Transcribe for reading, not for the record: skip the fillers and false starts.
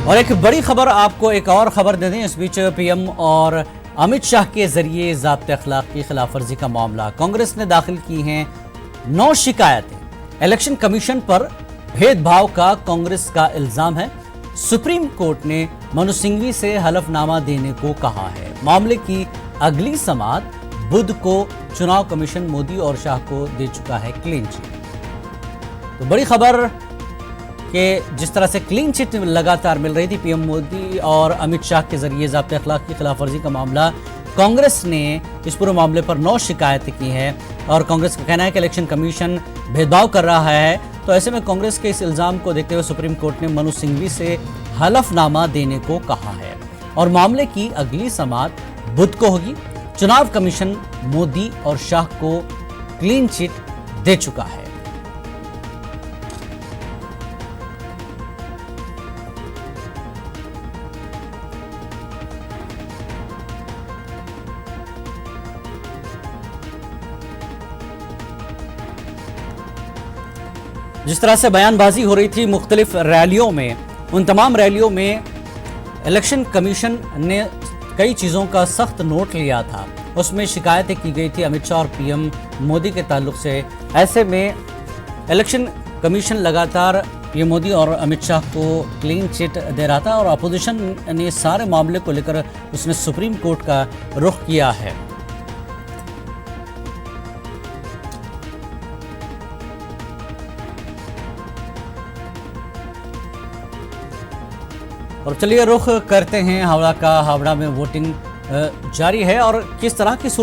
और एक बड़ी खबर, आपको एक और खबर दे दें। इस बीच पीएम और अमित शाह के जरिए ज़ाब्ते अखलाक की खिलाफ वर्जी का मामला, कांग्रेस ने दाखिल की हैं 9 शिकायतें। इलेक्शन कमीशन पर भेदभाव का कांग्रेस का इल्जाम है। सुप्रीम कोर्ट ने मनु सिंघवी से हलफनामा देने को कहा है। मामले की अगली समाअत बुध को चुनाव कमीशन मोदी और शाह को दे चुका है क्लीन चिट। तो बड़ी खबर कि जिस तरह से क्लीन चिट लगातार मिल रही थी, पीएम मोदी और अमित शाह के जरिए ज़ाब्ते अखलाक की खिलाफ वर्जी का मामला, कांग्रेस ने इस पूरे मामले पर 9 शिकायतें की हैं और कांग्रेस का कहना है कि इलेक्शन कमीशन भेदभाव कर रहा है। तो ऐसे में कांग्रेस के इस इल्जाम को देखते हुए सुप्रीम कोर्ट ने मनु सिंघवी से हलफनामा देने को कहा है और मामले की अगली समाअत बुध को होगी। चुनाव कमीशन मोदी और शाह को क्लीन चिट दे चुका है। जिस तरह से बयानबाजी हो रही थी मुख्तलिफ रैलियों में, उन तमाम रैलियों में इलेक्शन कमीशन ने कई चीज़ों का सख्त नोट लिया था। उसमें शिकायतें की गई थी अमित शाह और पीएम मोदी के ताल्लुक से। ऐसे में इलेक्शन कमीशन लगातार पीएम मोदी और अमित शाह को क्लीन चिट दे रहा था और अपोजिशन ने सारे मामले को लेकर उसने सुप्रीम कोर्ट का रुख किया है। और चलिए रुख करते हैं हावड़ा का। हावड़ा में वोटिंग जारी है और किस तरह की